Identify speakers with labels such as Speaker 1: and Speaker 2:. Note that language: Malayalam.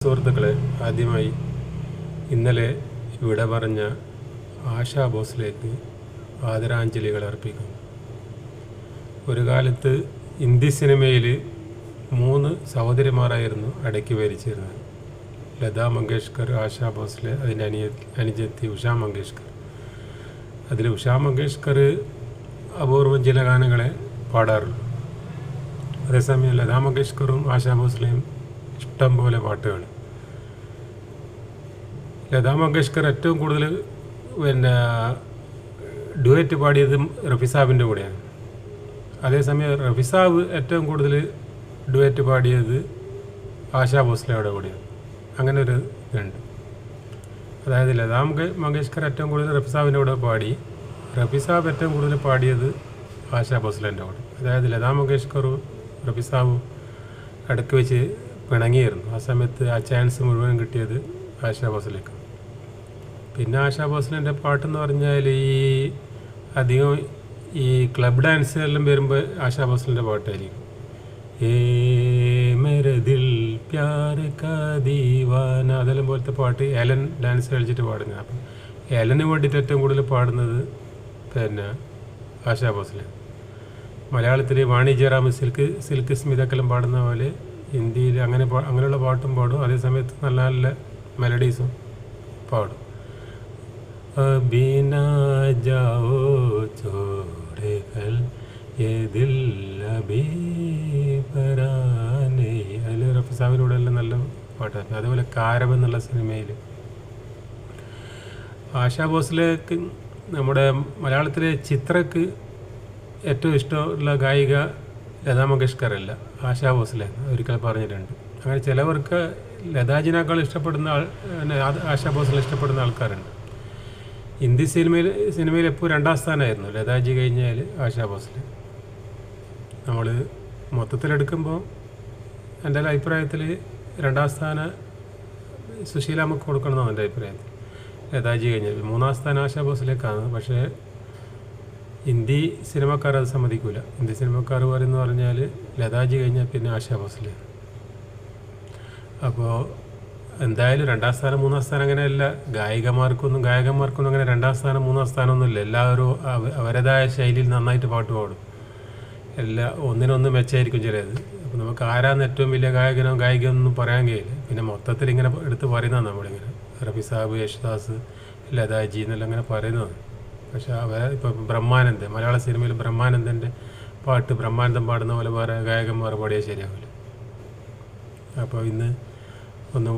Speaker 1: സുഹൃത്തുക്കളെ, ആദ്യമായി ഇന്നലെ ഇവിടെ പറഞ്ഞ ആശാ ഭോസ്ലേക്ക് ആദരാഞ്ജലികൾ അർപ്പിക്കുന്നു. ഒരു കാലത്ത് ഹിന്ദി സിനിമയിൽ 3 സഹോദരിമാരായിരുന്നു അടക്കി ഭരിച്ചിരുന്നത്. ലതാ മങ്കേഷ്കർ, ആശാ ഭോസ്ലെ, അതിൻ്റെ അനുജത്തി ഉഷാ മങ്കേഷ്കർ. അതിൽ ഉഷാ മങ്കേഷ്കർ അപൂർവം ചില ഗാനങ്ങളെ പാടാറുള്ളൂ. അതേസമയം ലതാ മങ്കേഷ്കറും ആശാ ഭോസ്ലെയും ഇഷ്ടം പോലെ പാട്ടുകൾ. ലതാ മങ്കേഷ്കർ ഏറ്റവും കൂടുതൽ ഡുവറ്റ് പാടിയതും റഫിസാബിൻ്റെ കൂടെയാണ്. അതേസമയം റഫിസാബ് ഏറ്റവും കൂടുതൽ ഡുവറ്റ് പാടിയത് ആശാ ഭോസ്ലെയുടെ കൂടെയാണ്. അങ്ങനെ ഒരു ഇതുണ്ട്. അതായത് ലതാ മങ്കേഷ്കർ ഏറ്റവും കൂടുതൽ റഫിസാബിൻ്റെ കൂടെ പാടി, റഫിസാബ് ഏറ്റവും കൂടുതൽ പാടിയത് ആശാ ഭോസ്ലേൻ്റെ കൂടെ. അതായത് ലതാ മങ്കേഷ്കറും റഫിസാബും ഇടയ്ക്ക് വെച്ച് പിണങ്ങിയായിരുന്നു. ആ സമയത്ത് ആ ചാൻസ് മുഴുവൻ കിട്ടിയത് ആശാ ഭോസ്ലേക്ക്. പിന്നെ ആശാ ഭോസ്ലേൻ്റെ പാട്ടെന്ന് പറഞ്ഞാൽ അധികം ഈ ക്ലബ് ഡാൻസ് എല്ലാം വരുമ്പോൾ ആശാ ഭോസ്ലേൻ്റെ പാട്ടായിരിക്കും. ഏ മേരെ ദിൽ പ്യാർ കാ ദീവാന, അതെല്ലാം പോലത്തെ പാട്ട് ഏലൻ ഡാൻസ് കളിച്ചിട്ട് പാടുന്നത്. അപ്പം ഏലന് വേണ്ടിയിട്ട് ഏറ്റവും കൂടുതൽ പാടുന്നത് പിന്നെ ആശാ ഭോസ്ലെ. മലയാളത്തിൽ വാണി ജയറാം സിൽക്ക് സ്മിതക്കെല്ലാം പാടുന്ന പോലെ ഹിന്ദിയിൽ അങ്ങനെയുള്ള പാട്ടും പാടും. അതേസമയത്ത് നല്ല നല്ല മെലഡീസും പാടും. ബീനാ ജാവോ ചോടെ കൽ യേ ദിൽ അബീ പരാനേ, അതിൽ റഫിസാബിലൂടെ എല്ലാം നല്ല പാട്ടാണ്. അതുപോലെ കാരബ് എന്നുള്ള സിനിമയിൽ ആശാ ഭോസ്ലേക്ക് നമ്മുടെ മലയാളത്തിലെ ചിത്രക്ക് ഏറ്റവും ഇഷ്ടമുള്ള ഗായിക ലതാ മങ്കേഷ്കർ അല്ല, ആശാ ഭോസ്ലെ ഒരിക്കൽ പറഞ്ഞിട്ടുണ്ട്. അങ്ങനെ ചിലവർക്ക് ലതാജിനേക്കാൾ ഇഷ്ടപ്പെടുന്ന ആശാ ഭോസ്ലെ ഇഷ്ടപ്പെടുന്ന ആൾക്കാരുണ്ട്. ഹിന്ദി സിനിമയിൽ എപ്പോൾ 2ാം സ്ഥാനമായിരുന്നു ലതാജി കഴിഞ്ഞാൽ ആശാ ഭോസ്ലെ. നമ്മൾ മൊത്തത്തിലെടുക്കുമ്പോൾ എൻ്റെ അഭിപ്രായത്തിൽ 2ാം സ്ഥാനം സുശീലാമ്മക്ക് കൊടുക്കണമെന്നാണ് എൻ്റെ അഭിപ്രായത്തിൽ. ലതാജി കഴിഞ്ഞാൽ 3ാം സ്ഥാനം ആശാ ഭോസ്ലേക്കാണ്. പക്ഷേ ഹിന്ദി സിനിമക്കാർ അത് സമ്മതിക്കില്ല. ഹിന്ദി സിനിമക്കാർ പറയുന്നത് പറഞ്ഞാൽ ലതാജി കഴിഞ്ഞാൽ പിന്നെ ആശാ ഭോസ്ലെ. അപ്പോൾ എന്തായാലും 2ാം സ്ഥാനം 3ാം സ്ഥാനം അങ്ങനെയല്ല. ഗായകന്മാർക്കൊന്നും അങ്ങനെ 2ാം സ്ഥാനം 3ാം സ്ഥാനമൊന്നുമില്ല. എല്ലാവരും അവരുടേതായ ശൈലിയിൽ നന്നായിട്ട് പാട്ട് പാടും. ഒന്നിനൊന്നും മെച്ചമായിരിക്കും ചിലത്. അപ്പോൾ നമുക്ക് ആരാന്ന് ഏറ്റവും വലിയ ഗായകനോ ഗായികയൊന്നും പറയാൻ കഴിയില്ല. പിന്നെ മൊത്തത്തിൽ ഇങ്ങനെ എടുത്ത് പറയുന്നതാണ് നമ്മളിങ്ങനെ റഫിസാബ്, യേശുദാസ്, ലതാജി എന്നെല്ലാം അങ്ങനെ പറയുന്നതാണ്. പക്ഷെ ഇപ്പോൾ ബ്രഹ്മാനന്ദൻ, മലയാള സിനിമയിൽ ബ്രഹ്മാനന്ദൻ്റെ പാട്ട് ബ്രഹ്മാനന്ദൻ പാടുന്ന പോലെ വേറെ ഗായകന്മാർ പാടിയാൽ ശരിയാവില്ല. അപ്പോൾ ഇന്ന്